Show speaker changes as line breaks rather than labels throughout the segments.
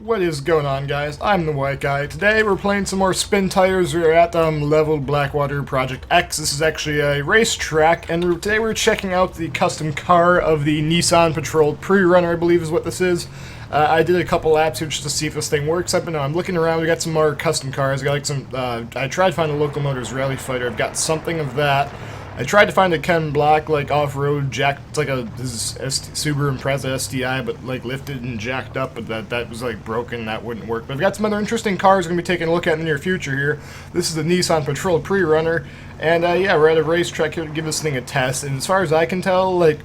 What is going on, guys? I'm the White Guy. Today we're playing some more Spintires. We're at level Blackwater Project X. This is actually a racetrack, and today we're checking out the custom car of the Nissan Patrol Prerunner, I believe is what this is. I did a couple laps here just to see if this thing works. I'm looking around. We got some more custom cars. I got like some. I tried to find a Local Motors Rally Fighter. I've got something of that. I tried to find a Ken Block, like, off-road jack. It's like a Subaru Impreza STI, but, like, lifted and jacked up, but that was, like, broken. That wouldn't work. But I've got some other interesting cars we're going to be taking a look at in the near future here. This is the Nissan Patrol Prerunner, and, yeah, we're at a racetrack here to give this thing a test, and as far as I can tell, like,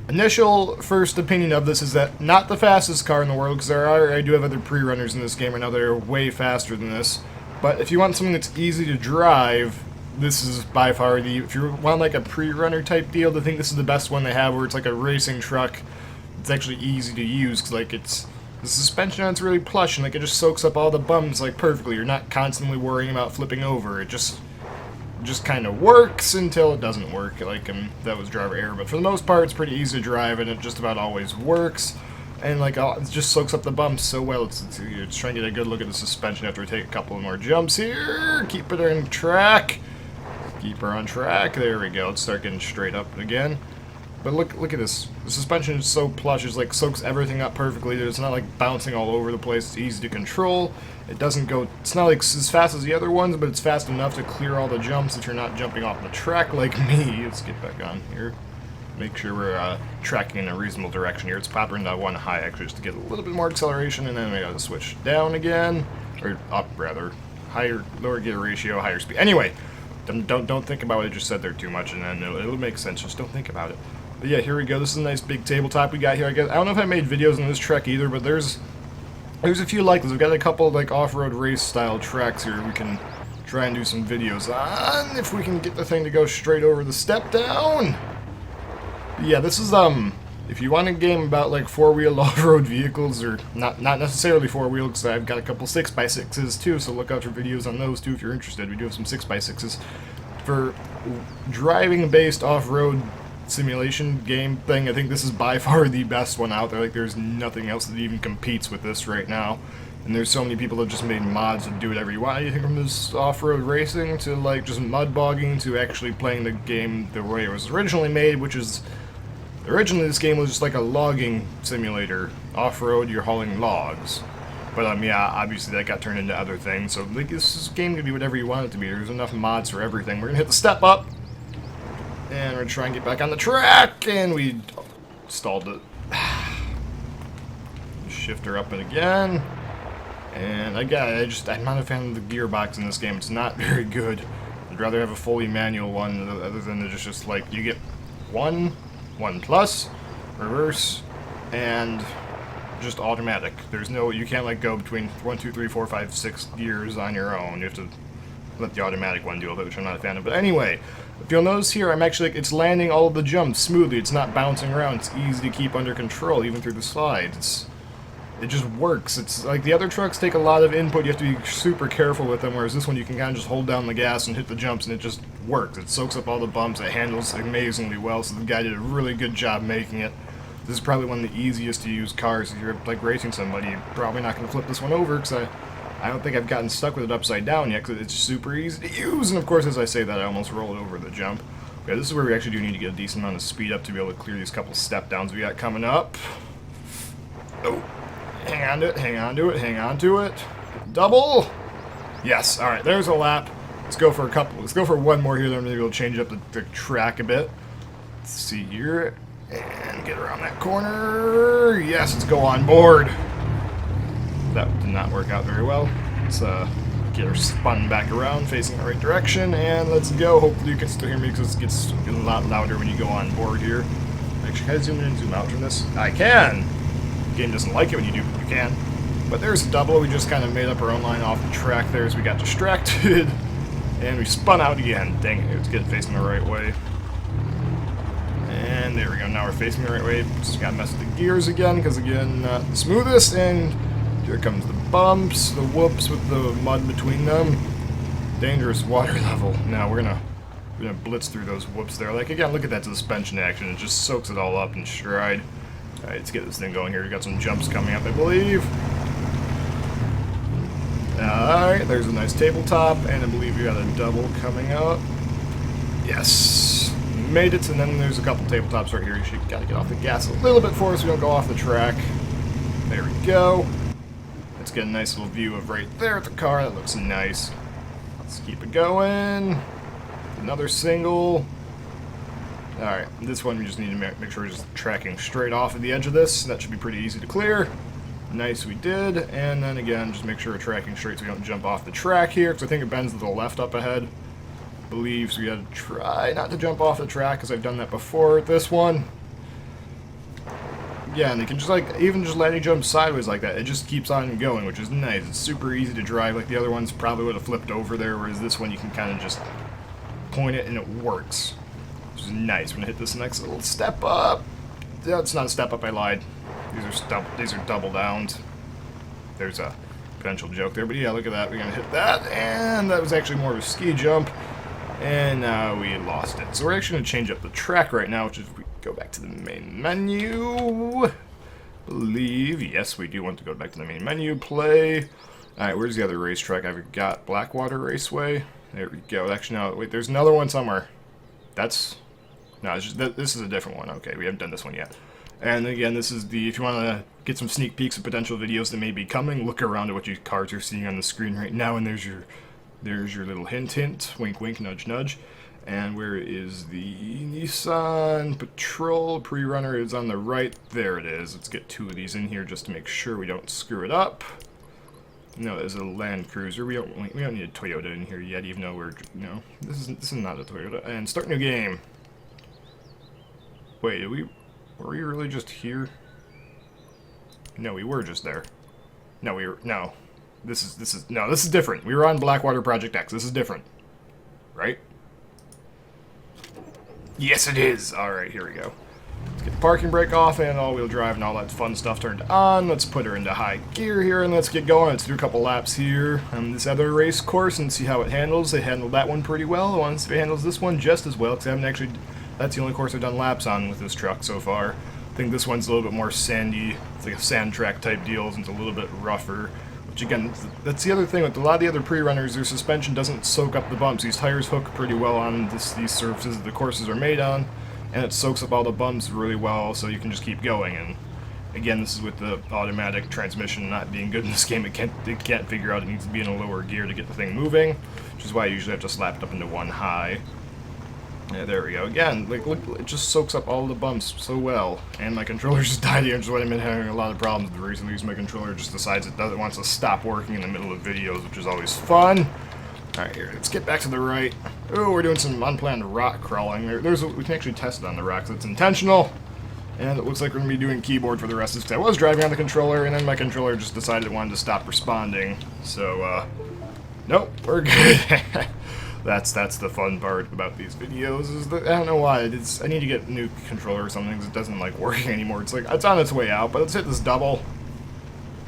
initial first opinion of this is that not the fastest car in the world, because I do have other Prerunners in this game right now that are way faster than this, but if you want something that's easy to drive, this is by far if you want like a Prerunner type deal, I think this is the best one they have, where it's like a racing truck. It's actually easy to use, because like the suspension on it's really plush, and like it just soaks up all the bumps like perfectly. You're not constantly worrying about flipping over. It just kind of works until it doesn't work, like that was driver error. But for the most part, it's pretty easy to drive, and it just about always works. And like it just soaks up the bumps so well. It's trying to get a good look at the suspension after we take a couple more jumps here. Keep it on track. Keep her on track. There we go. Let's start getting straight up again. But look at this. The suspension is so plush. It's like soaks everything up perfectly. It's not like bouncing all over the place. It's easy to control. It doesn't go. It's not like as fast as the other ones, but it's fast enough to clear all the jumps if you're not jumping off the track like me. Let's get back on here. Make sure we're tracking in a reasonable direction here. It's popping into one high actually just to get a little bit more acceleration, and then we gotta switch down again, or up rather. Higher, lower gear ratio, higher speed. Anyway. Don't think about what I just said there too much, and then it'll make sense. Just don't think about it. But yeah, here we go. This is a nice big tabletop we got here. I don't know if I made videos on this track either, but there's a few like this. We've got a couple of like off-road race style tracks here we can try and do some videos on if we can get the thing to go straight over the step down. But yeah, this is if you want a game about like four-wheel off-road vehicles, or not necessarily four-wheel, because I've got a couple 6x6s too, so look out for videos on those too if you're interested. We do have some 6x6s. For driving-based off-road simulation game thing, I think this is by far the best one out there. Like, there's nothing else that even competes with this right now. And there's so many people that just made mods that do whatever you want. Anything from this off-road racing to like just mud bogging to actually playing the game the way it was originally made, which is... Originally, this game was just like a logging simulator. Off-road, you're hauling logs. But, yeah, obviously that got turned into other things. So, like, this game can be whatever you want it to be. There's enough mods for everything. We're gonna hit the step up. And we're gonna try and get back on the track. And we stalled it. Shift her up and again. And, I'm not a fan of the gearbox in this game. It's not very good. I'd rather have a fully manual one, other than just like, you get one plus, reverse, and just automatic. You can't like go between 1, 2, 3, 4, 5, 6 gears on your own. You have to let the automatic one do it, which I'm not a fan of. But anyway, if you'll notice here, I'm actually, it's landing all of the jumps smoothly. It's not bouncing around. It's easy to keep under control, even through the slides. It just works. It's like the other trucks take a lot of input. You have to be super careful with them, whereas this one you can kind of just hold down the gas and hit the jumps, and it just works. It soaks up all the bumps. It handles amazingly well, so the guy did a really good job making it. This is probably one of the easiest to use cars. If you're like racing somebody, you're probably not going to flip this one over, because I don't think I've gotten stuck with it upside down yet, because it's super easy to use. And of course, as I say that, I almost roll it over the jump. Okay, this is where we actually do need to get a decent amount of speed up to be able to clear these couple step downs we got coming up. Oh. Hang on to it, hang on to it, hang on to it. Double! Yes, alright, there's a lap. Let's go for one more here, then maybe we'll change up the track a bit. Let's see here. And get around that corner. Yes, let's go on board. That did not work out very well. Let's get her spun back around, facing the right direction, and let's go. Hopefully you can still hear me, because it gets a lot louder when you go on board here. Actually, can I zoom in and zoom out from this? I can! The game doesn't like it when you do, but you can. But there's a double. We just kind of made up our own line off the track there as we got distracted. And we spun out again. Dang it, let's get it facing the right way. And there we go. Now we're facing the right way. Just got to mess with the gears again, because again, not the smoothest. And here comes the bumps, the whoops with the mud between them. Dangerous water level. Now we're gonna blitz through those whoops there. Like again, look at that suspension action. It just soaks it all up in stride. Alright, let's get this thing going here. We got some jumps coming up, I believe. Alright, there's a nice tabletop, and I believe we got a double coming out. Yes, made it, and then there's a couple tabletops right here. You should gotta get off the gas a little bit for us so we don't go off the track. There we go. Let's get a nice little view of right there at the car. That looks nice. Let's keep it going. Another single. Alright, this one we just need to make sure we're just tracking straight off of the edge of this. That should be pretty easy to clear. Nice, we did. And then again, just make sure we're tracking straight so we don't jump off the track here, because I think it bends to the left up ahead. I believe, so we gotta try not to jump off the track, because I've done that before with this one. Yeah, and you can just like, even just letting it jump sideways like that, it just keeps on going, which is nice. It's super easy to drive, like the other ones probably would have flipped over there, whereas this one you can kind of just point it and it works. Which is nice. We're gonna hit this next little step up. Yeah, it's not a step up, I lied. These are double downs. There's a potential joke there, but yeah, look at that. We're gonna hit that, and that was actually more of a ski jump, and we lost it. So we're actually gonna change up the track right now, which is we go back to the main menu. Believe, yes, we do want to go back to the main menu. Play. All right, where's the other racetrack? I've got Blackwater Raceway. There we go. Actually, no, wait, there's another one somewhere. That's no, it's just, this is a different one. Okay, we haven't done this one yet. And again, this is the, if you want to get some sneak peeks of potential videos that may be coming, look around at what your cars are seeing on the screen right now, and there's your little hint, wink, wink, nudge, nudge. And where is the Nissan Patrol Prerunner? Is on the right. There it is. Let's get two of these in here just to make sure we don't screw it up. No, there's a Land Cruiser. We don't need a Toyota in here yet, even though we're this is not a Toyota. And start new game. Wait, were we really just here? No, we were just there. No, no. This is different. We were on Blackwater Project X. This is different. Right? Yes, it is! Alright, here we go. Let's get the parking brake off and all-wheel drive and all that fun stuff turned on. Let's put her into high gear here and let's get going. Let's do a couple laps here on this other race course and see how it handles. They handled that one pretty well. I want to see if it handles this one just as well, because I haven't actually... That's the only course I've done laps on with this truck so far. I think this one's a little bit more sandy. It's like a sand track type deal, and it's a little bit rougher. Which again, that's the other thing with a lot of the other pre-runners, their suspension doesn't soak up the bumps. These tires hook pretty well on these surfaces that the courses are made on, and it soaks up all the bumps really well, so you can just keep going. And again, this is with the automatic transmission not being good in this game. It can't figure out it needs to be in a lower gear to get the thing moving, which is why I usually have to slap it up into one high. Yeah, there we go. Again, like, look, it just soaks up all the bumps so well. And my controller just died here, which is why I've been having a lot of problems with recently, because my controller just decides it wants to stop working in the middle of videos, which is always fun. Alright, here, let's get back to the right. Oh, we're doing some unplanned rock crawling. We can actually test it on the rocks. It's intentional. And it looks like we're going to be doing keyboard for the rest of this, because I was driving on the controller, and then my controller just decided it wanted to stop responding. So, nope, we're good. That's the fun part about these videos, is that, I don't know why, I need to get a new controller or something, because it doesn't like working anymore. It's like, it's on its way out, but let's hit this double.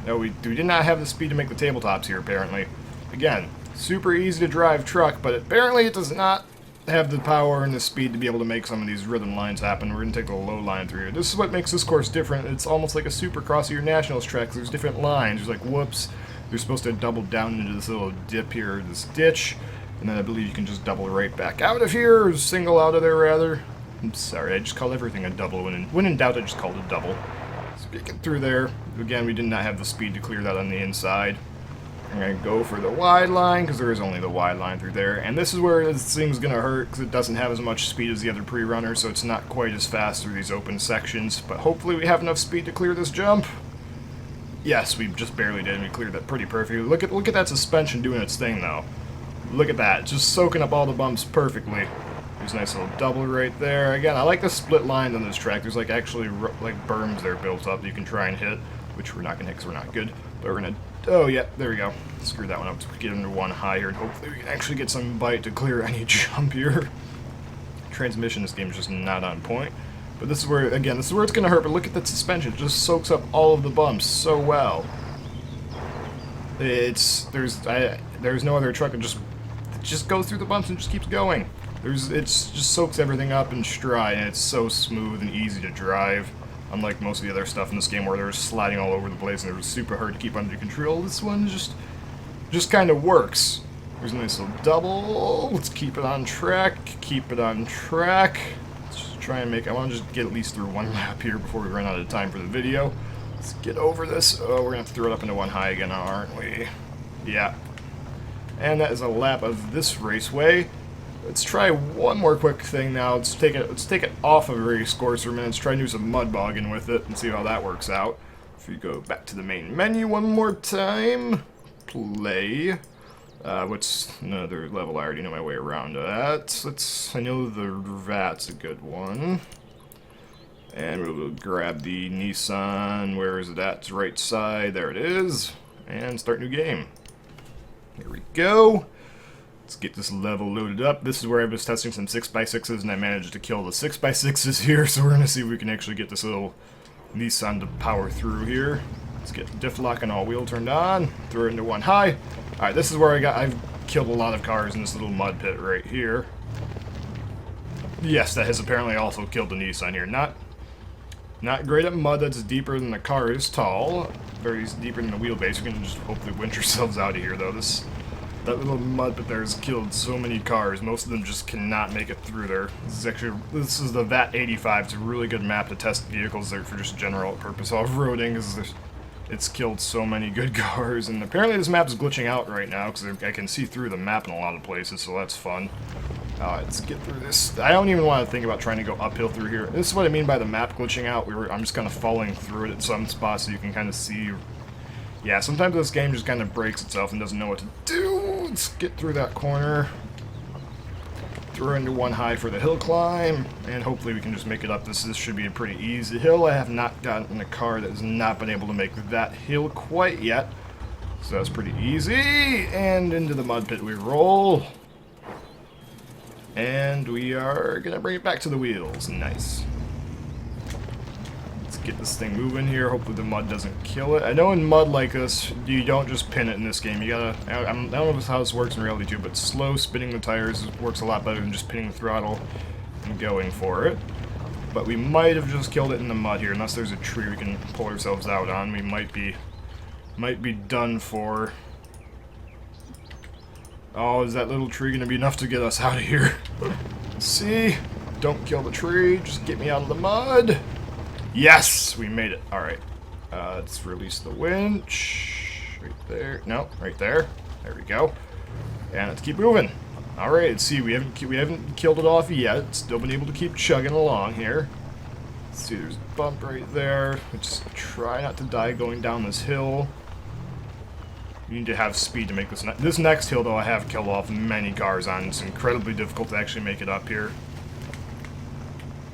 No, we did not have the speed to make the tabletops here, apparently. Again, super easy to drive truck, but apparently it does not have the power and the speed to be able to make some of these rhythm lines happen. We're going to take the low line through here. This is what makes this course different. It's almost like a Supercross of your Nationals track. There's different lines. There's like whoops. You're supposed to double down into this little dip here, this ditch. And then I believe you can just double right back out of here, or single out of there, rather. I'm sorry, I just call everything a double. When in doubt, I just called it a double. So get through there. Again, we did not have the speed to clear that on the inside. I'm going to go for the wide line, because there is only the wide line through there. And this is where this thing's going to hurt, because it doesn't have as much speed as the other pre-runners, so it's not quite as fast through these open sections. But hopefully we have enough speed to clear this jump. Yes, we just barely did, and we cleared that pretty perfectly. Look at that suspension doing its thing, though. Look at that, just soaking up all the bumps perfectly. There's a nice little double right there. Again, I like the split lines on this track. There's like actually like berms there built up that you can try and hit, which we're not gonna hit because we're not good. But we're gonna, oh yeah, there we go. Screw that one up. So we get into one higher, and hopefully we can actually get some bite to clear any jump here. Transmission, this game is just not on point. But this is where, again, this is where it's gonna hurt. But look at that suspension; it just soaks up all of the bumps so well. There's no other truck that just goes through the bumps and just keeps going. It just soaks everything up in stride, and it's so smooth and easy to drive. Unlike most of the other stuff in this game where they're sliding all over the place and they're super hard to keep under control, this one just just kind of works. There's a nice little double. Let's keep it on track. Keep it on track. Let's just try and make... I want to just get at least through one lap here before we run out of time for the video. Let's get over this. Oh, we're going to have to throw it up into one high again, aren't we? Yeah. And that is a lap of this raceway. Let's try one more quick thing now. Let's take it off of race course for a minute. Let's try and do some mud bogging with it and see how that works out. If you go back to the main menu one more time, play. What's another level? I already know my way around that. I know the VAT's a good one. And we'll grab the Nissan. Where is it at? It's right side. There it is. And start new game. Here we go. Let's get this level loaded up. This is where I was testing some 6x6s and I managed to kill the 6x6s here. So we're going to see if we can actually get this little Nissan to power through here. Let's get diff lock and all wheel turned on. Throw it into one high. Alright, this is where I've killed a lot of cars in this little mud pit right here. Yes, that has apparently also killed the Nissan here. Not great at mud that's deeper than the car is tall. Very deeper than the wheelbase. We're going to just hopefully winch ourselves out of here, though. That little mud pit there has killed so many cars. Most of them just cannot make it through there. This is the VAT 85. It's a really good map to test vehicles there for just general purpose off-roading, because it's killed so many good cars. And apparently this map is glitching out right now, because I can see through the map in a lot of places, so that's fun. Let's get through this. I don't even want to think about trying to go uphill through here. This is what I mean by the map glitching out. I'm just kind of falling through it at some spots so you can kind of see. Yeah, sometimes this game just kind of breaks itself and doesn't know what to do. Let's get through that corner. Throw into one high for the hill climb. And hopefully we can just make it up. This should be a pretty easy hill. I have not gotten in a car that has not been able to make that hill quite yet. So that's pretty easy. And into the mud pit we roll. And we are going to bring it back to the wheels. Nice. Let's get this thing moving here. Hopefully the mud doesn't kill it. I know in mud like this, you don't just pin it in this game. You gotta... I don't know how this works in reality too, but slow spinning the tires works a lot better than just pinning the throttle and going for it. But we might have just killed it in the mud here. Unless there's a tree we can pull ourselves out on. We might be done for. Oh, is that little tree going to be enough to get us out of here? Let's see. Don't kill the tree. Just get me out of the mud. Yes! We made it. Alright. Let's release the winch. Right there. No, right there. There we go. And let's keep moving. Alright, let's see. We haven't killed it off yet. Still been able to keep chugging along here. Let's see, there's a bump right there. Let's try not to die going down this hill. You need to have speed to make this. This next hill, though, I have killed off many cars on. It's incredibly difficult to actually make it up here.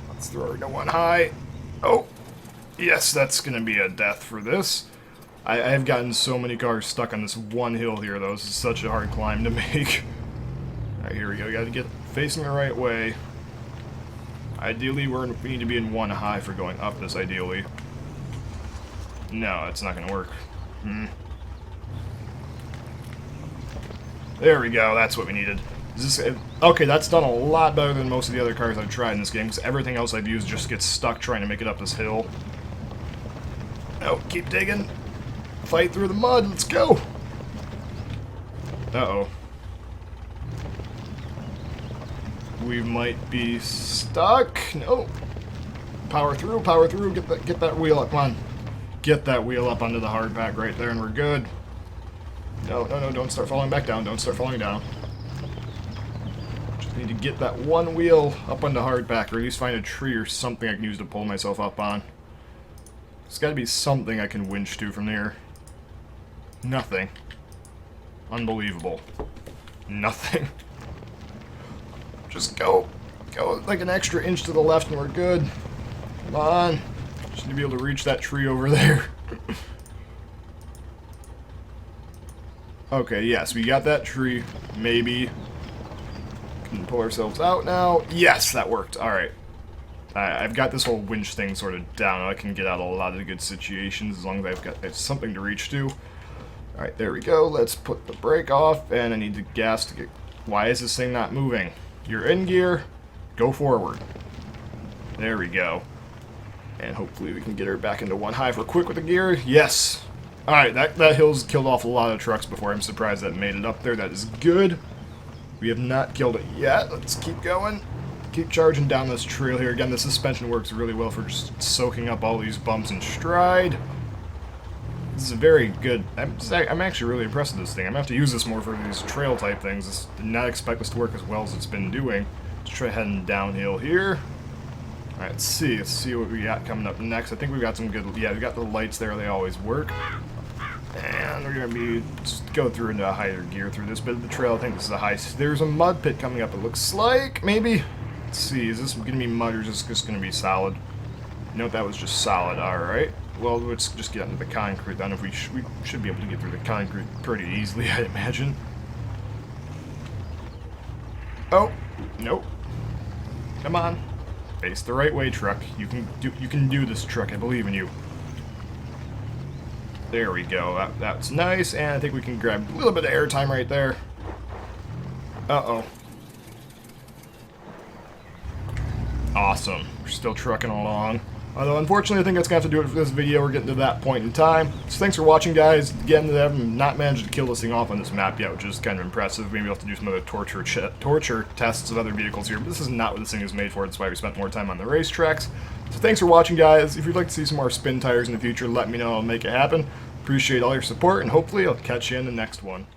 Let's throw it into one high. Oh, yes, that's going to be a death for this. I've gotten so many cars stuck on this one hill here, though. This is such a hard climb to make. Alright, here we go. We got to get facing the right way. Ideally, we need to be in one high for going up this, ideally. No, that's not going to work. There we go, that's what we needed. Okay, that's done a lot better than most of the other cars I've tried in this game, because everything else I've used just gets stuck trying to make it up this hill. Oh, keep digging. Fight through the mud, let's go! Uh-oh. We might be stuck. No. Power through, get that wheel up, come on. Get that wheel up onto the hard pack right there and we're good. No, don't start falling back down. Don't start falling down. Just need to get that one wheel up on the hard back, or at least find a tree or something I can use to pull myself up on. There's got to be something I can winch to from there. Nothing. Unbelievable. Nothing. Just go like an extra inch to the left and we're good. Come on. Just need to be able to reach that tree over there. Okay, yes, we got that tree. Maybe. Can pull ourselves out now. Yes, that worked. Alright. I've got this whole winch thing sort of down. I can get out of a lot of good situations as long as I've got something to reach to. Alright, there we go. Let's put the brake off, and I need the gas to get... Why is this thing not moving? You're in gear. Go forward. There we go. And hopefully we can get her back into one high for quick with the gear. Yes! Alright, that hill's killed off a lot of trucks before. I'm surprised that made it up there. That is good. We have not killed it yet. Let's keep going. Keep charging down this trail here. Again, the suspension works really well for just soaking up all these bumps in stride. This is a very good... I'm actually really impressed with this thing. I'm going to have to use this more for these trail type things. Did not expect this to work as well as it's been doing. Let's try heading downhill here. Alright, let's see what we got coming up next. I think we've got some good... Yeah, we got the lights there. They always work. And we're going to just go through into a higher gear through this bit of the trail. I think this is a high... There's a mud pit coming up, it looks like. Maybe? Let's see. Is this going to be mud or is this just going to be solid? Note that was just solid. Alright. Well, let's just get into the concrete then. If we should be able to get through the concrete pretty easily, I imagine. Oh. Nope. Come on. Face the right way, truck. You can do this, truck. I believe in you. There we go. That's nice, and I think we can grab a little bit of airtime right there. Uh-oh. Awesome. We're still trucking along. Although, unfortunately, I think that's going to have to do it for this video. We're getting to that point in time. So thanks for watching, guys. Again, I have not managed to kill this thing off on this map yet, which is kind of impressive. Maybe we'll have to do some other torture tests of other vehicles here. But this is not what this thing is made for. That's why we spent more time on the racetracks. So thanks for watching, guys. If you'd like to see some more Spintires in the future, let me know. I'll make it happen. Appreciate all your support, and hopefully I'll catch you in the next one.